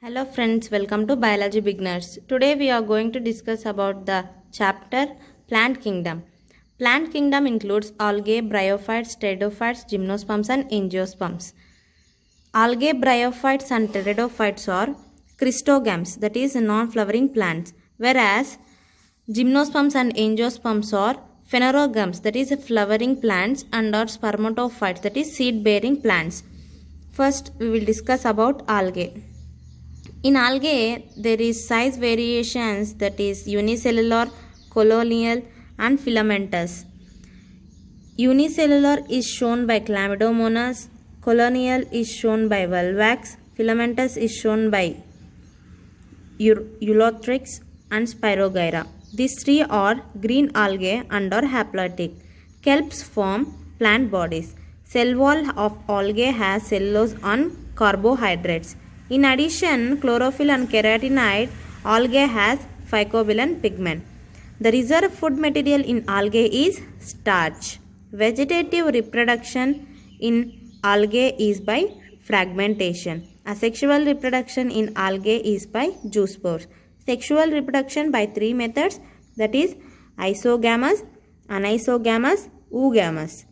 Hello friends, welcome to Biology Beginners. Today we are going to discuss about the chapter Plant Kingdom. Plant Kingdom includes algae, bryophytes, pteridophytes, gymnosperms and angiosperms. Algae, bryophytes and pteridophytes are Christogams, that is non-flowering plants, whereas gymnosperms and angiosperms are phanerogams, that is flowering plants, and are spermatophytes, that is seed-bearing plants. First we will discuss about algae. In algae, there is size variations, that is unicellular, colonial and filamentous. Unicellular is shown by Chlamydomonas, colonial is shown by Volvax, filamentous is shown by Ulothrix and Spirogyra. These three are green algae and are haploid. Kelps form plant bodies. Cell wall of algae has cellulose and carbohydrates. In addition, chlorophyll and carotenoid, algae has phycobilin pigment. The reserve food material in algae is starch. Vegetative reproduction in algae is by fragmentation. Asexual reproduction in algae is by zoospores. Sexual reproduction by three methods, that is isogamous, anisogamous, oogamous.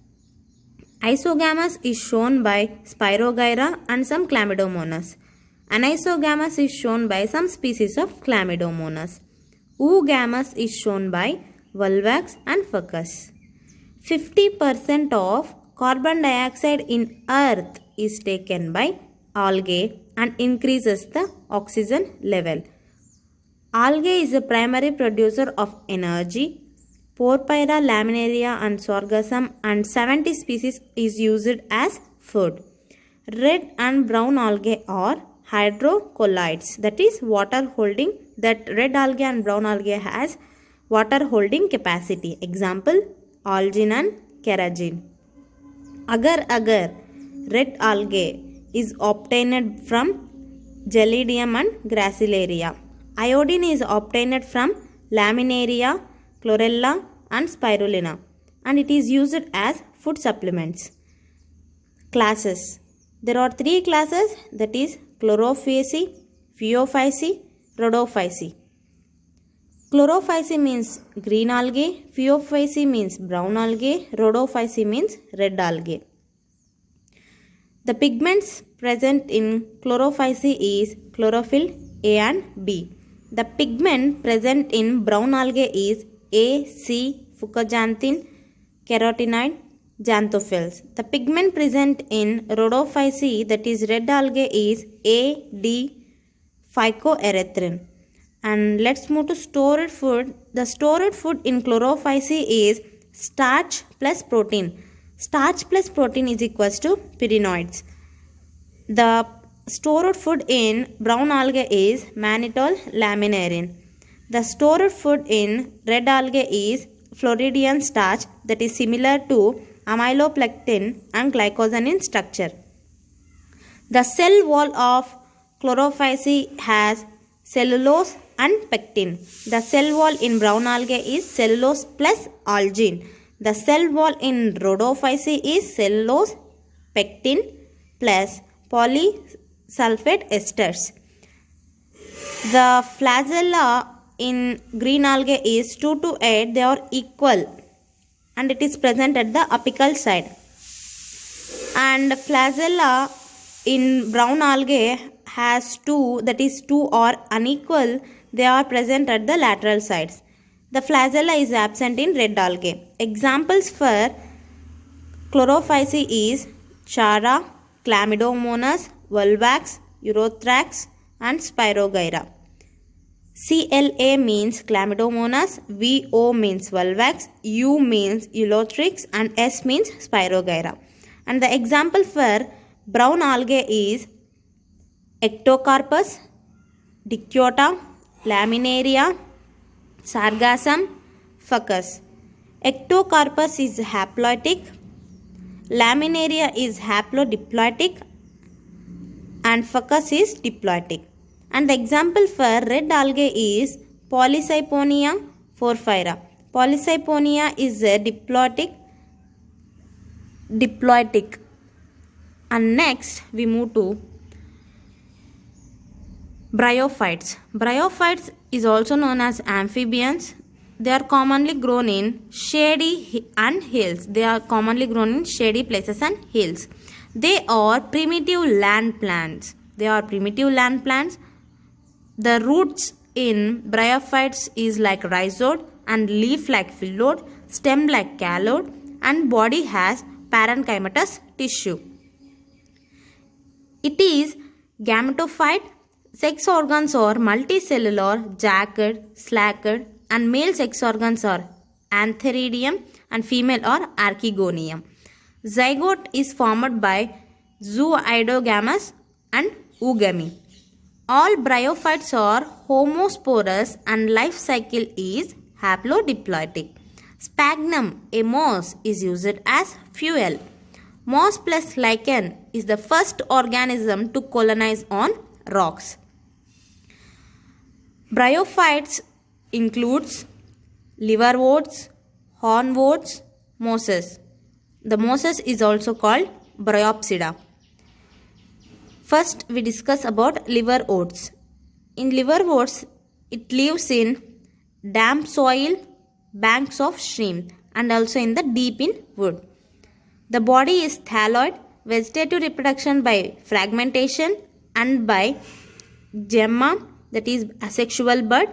Isogamous is shown by Spirogyra and some Chlamydomonas. Anisogamous is shown by some species of Chlamydomonas. Oogamous is shown by Volvax and Fucus. 50% of carbon dioxide in earth is taken by algae and increases the oxygen level. Algae is a primary producer of energy. Porphyra, laminaria and sorghum and 70 species is used as food. Red and brown algae are hydrocolloids, that is water holding, that red algae and brown algae has water holding capacity. Example, algin and carrageen. Agar red algae is obtained from Gelidium and Gracilaria. Iodine is obtained from Laminaria, Chlorella and Spirulina, and it is used as food supplements. Classes. There are three classes, that is Chlorophyceae, Phaeophyceae, Rhodophyceae. Chlorophyceae means green algae, Phaeophyceae means brown algae, Rhodophyceae means red algae. The pigments present in Chlorophyceae is chlorophyll A and B. The pigment present in brown algae is A, C, fucoxanthin, carotenoid, xanthophylls. The pigment present in Rhodophyceae, that is red algae, is A, D, phycoerythrin. And let's move to stored food. The stored food in Chlorophyceae is starch plus protein. Starch plus protein is equals to pyrenoids. The stored food in brown algae is mannitol laminarin. The stored food in red algae is Floridian starch, that is similar to amylopectin and glycogen in structure. The cell wall of Chlorophyceae has cellulose and pectin. The cell wall in brown algae is cellulose plus algin. The cell wall in Rhodophyceae is cellulose, pectin plus polysulfate esters. The flagella in green algae is 2 to 8. They are equal and it is present at the apical side. And flagella in brown algae has 2, that is 2 are unequal. They are present at the lateral sides. The flagella is absent in red algae. Examples for Chlorophyceae is Chara, Chlamydomonas, Volvax, Urothrax and Spirogyra. CLA means Chlamydomonas, VO means Volvax, U means Ulothrix and S means Spirogyra. And the example for brown algae is Ectocarpus, Dicyota, Laminaria, Sargassum, Fucus. Ectocarpus is haploitic, Laminaria is haplodiploitic and Fucus is diploitic. And the example for red algae is Polycyponia porphyra. Polycyponia is a diploitic. And next we move to Bryophytes. Bryophytes is also known as amphibians. They are commonly grown in shady and hills. They are commonly grown in shady places and hills. They are primitive land plants. They are primitive land plants. The roots in bryophytes is like rhizode and leaf like phyllodes, stem like callode, and body has parenchymatous tissue. It is gametophyte. Sex organs are multicellular, jagged, slacked, and male sex organs are antheridium and female are archegonium. Zygote is formed by zooidogamous and oogamy. All bryophytes are homosporous and life cycle is haplodiploidy. Sphagnum, a moss, is used as fuel. Moss plus lichen is the first organism to colonize on rocks. Bryophytes includes liverworts, hornworts, mosses. The mosses is also called Bryopsida. First, we discuss about liverworts. In liverworts, it lives in damp soil, banks of stream, and also in the deep in wood. The body is thalloid, vegetative reproduction by fragmentation and by gemma, that is asexual bud,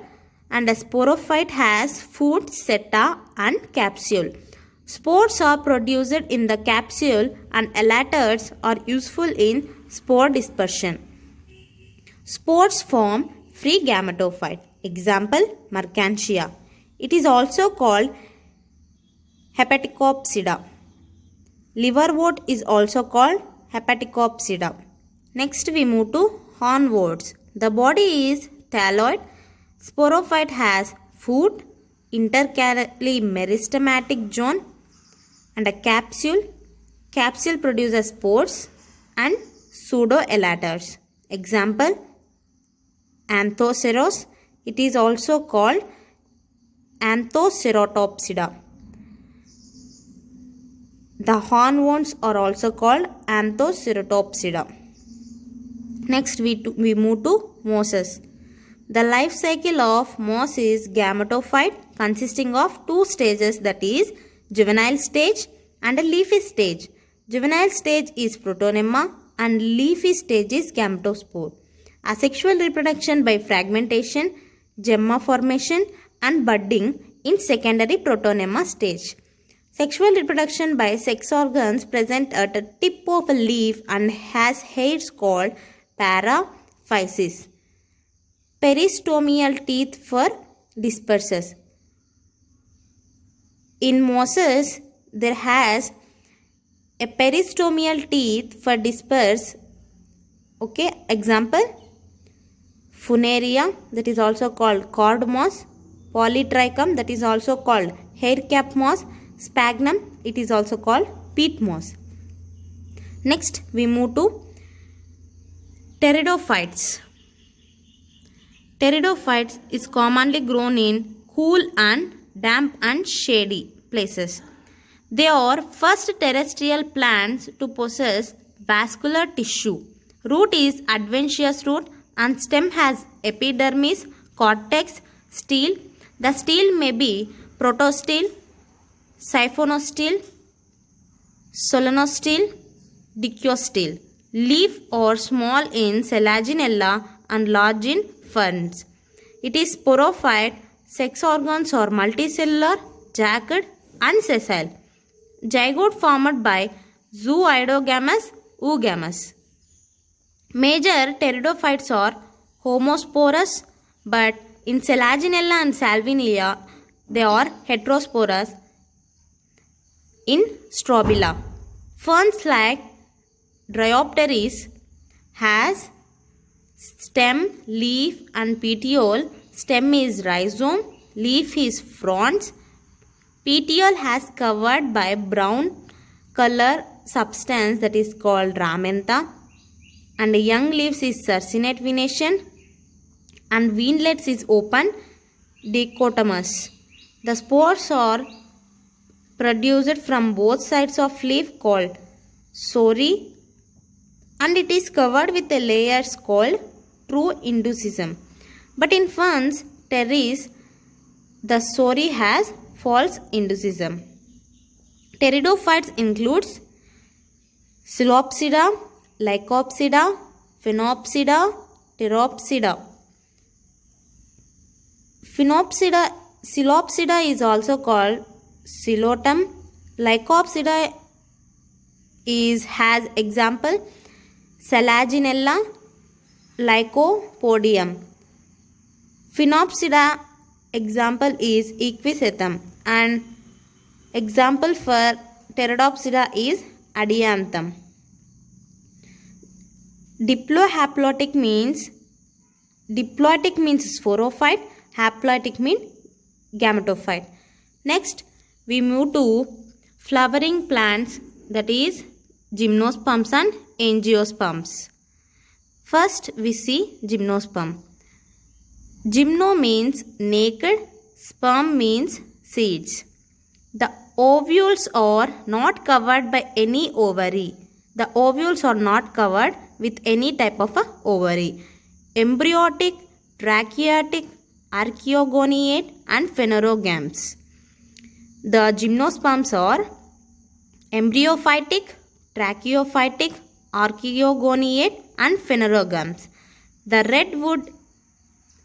and a sporophyte has food, seta, and capsule. Spores are produced in the capsule and elaters are useful in spore dispersion. Spores form free gametophyte. Example, Mercantia. It is also called Hepaticopsida. Liverwort is also called Hepaticopsida. Next we move to hornworts. The body is thalloid. Sporophyte has foot, intercalary meristematic zone, and a capsule. Capsule produces spores and pseudoelaters. Example, Anthoceros. It is also called Anthocerotopsida. The hornworms are also called Anthocerotopsida. Next we move to mosses. The life cycle of moss is gametophyte consisting of two stages, that is juvenile stage and a leafy stage. Juvenile stage is protonemma and leafy stage is gametospore. Asexual reproduction by fragmentation, gemma formation and budding in secondary protonemma stage. Sexual reproduction by sex organs present at the tip of a leaf and has hairs called paraphysis. Peristomial teeth for disperses. In mosses, there has a peristomial teeth for disperse. Okay, example, Funaria, that is also called cord moss. Polytrichum, that is also called hair cap moss. Sphagnum, it is also called peat moss. Next, we move to pteridophytes. Pteridophytes is commonly grown in cool and damp and shady places. They are first terrestrial plants to possess vascular tissue. Root is adventitious root and stem has epidermis, cortex, stele. The stele may be protostele, siphonostele, solanostele, dichostele. Leaf are small in Selaginella and large in ferns. It is sporophyte. Sex organs are multicellular, jagged and sessile. Zygote formed by zooidogamous, oogamous. Major pteridophytes are homosporous, but in Selaginella and Salvinia they are heterosporous in Strobila. Ferns like Dryopteris has stem, leaf and petiole. Stem is rhizome, leaf is fronds. Petiole has covered by brown color substance that is called rhamantha, and the young leaves is circinate venation and windlets is open dichotomous. The spores are produced from both sides of leaf called sori and it is covered with a layers called true Hinduism. But in ferns, terrestrial, the story has false Hinduism. Pteridophytes includes Psilopsida, Lycopsida, Phenopsida, Pteropsida. Psilopsida is also called Psilotum. Lycopsida has example Selaginella, Lycopodium. Phenopsida example is Equisetum, and example for Pteridopsida is Adianthum. Diplohaploid means sporophyte, haploid means gametophyte. Next, we move to flowering plants, that is gymnosperms and angiosperms. First, we see gymnosperm. Gymno means naked, sperm means seeds. The ovules are not covered by any ovary. The ovules are not covered with any type of a ovary. Embryotic, trachytic, archeogoniate and phanerogams. The gymnosperms are embryophytic, tracheophytic, archeogoniate and phanerogams. The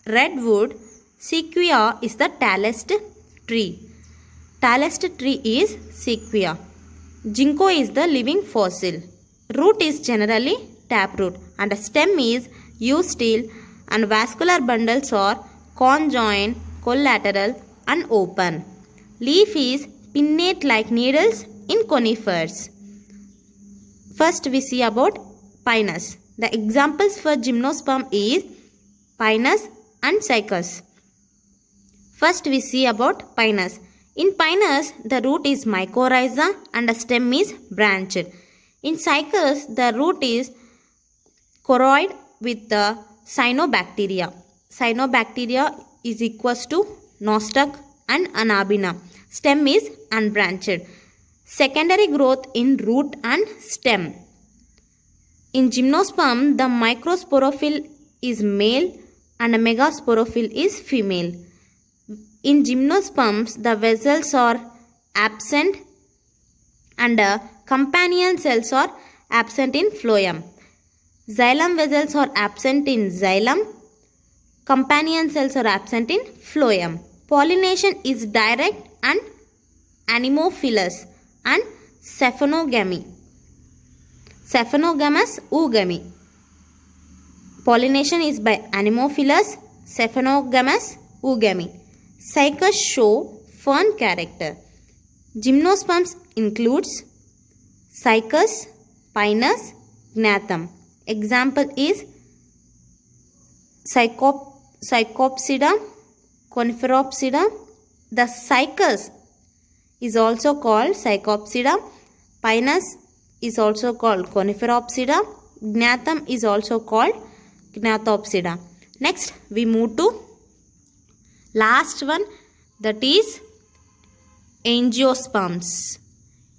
redwood sequoia is the tallest tree. Tallest tree is sequoia. Ginkgo is the living fossil. Root is generally taproot and stem is eustele, and vascular bundles are conjoined, collateral and open. Leaf is pinnate like needles in conifers. First we see about Pinus. The examples for gymnosperm is Pinus and Cycas. First we see about Pinus. In Pinus, the root is mycorrhiza and the stem is branched. In Cycas, the root is choroid with the cyanobacteria. Cyanobacteria is equals to nostoc and anabina. Stem is unbranched. Secondary growth in root and stem. In gymnosperm, the microsporophyll is male and a megasporophyll is female. In gymnosperms, the vessels are absent and companion cells are absent in phloem. Xylem vessels are absent in xylem. Companion cells are absent in phloem. Pollination is direct and anemophilous and saphenogamy. Saphenogamous oogamy. Pollination is by anemophilous, saphenogamous oogamy. Cycas show fern character. Gymnosperms includes Cycas, Pinus, Gnathum. Example is Psychopsida, Coniferopsida. The Cycas is also called Psychopsida. Pinus is also called Coniferopsida. Gnathum is also called Gnathopsida. Next, we move to last one, that is angiosperms.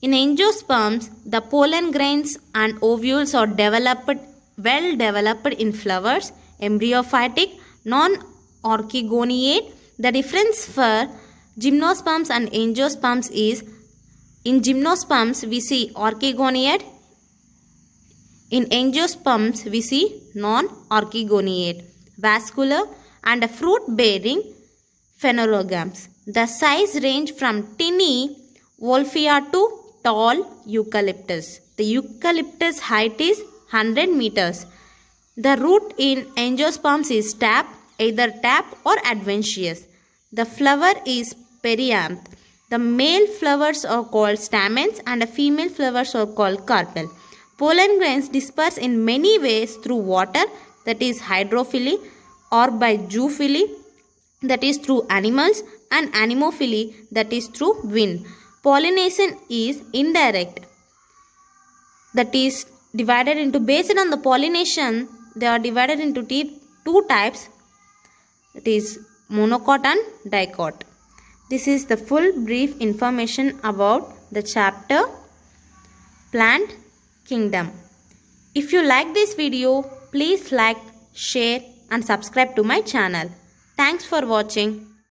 In angiosperms, the pollen grains and ovules are well developed in flowers, embryophytic, non-archegoniate. The difference for gymnosperms and angiosperms is, in gymnosperms we see archegoniate, in angiosperms we see non-archegoniate, vascular and fruit-bearing phanerogams. The size range from tiny wolfia to tall eucalyptus. The eucalyptus height is 100 meters. The root in angiosperms is either tap or adventitious. The flower is perianth. The male flowers are called stamens and the female flowers are called carpel. Pollen grains disperse in many ways through water, that is hydrophily, or by zoophily, that is through animals, and anemophily, that is through wind. Pollination is indirect, that is divided into, based on the pollination, they are divided into two types, that is monocot and dicot. This is the full brief information about the chapter Plant Kingdom. If you like this video, please like, share and subscribe to my channel. Thanks for watching.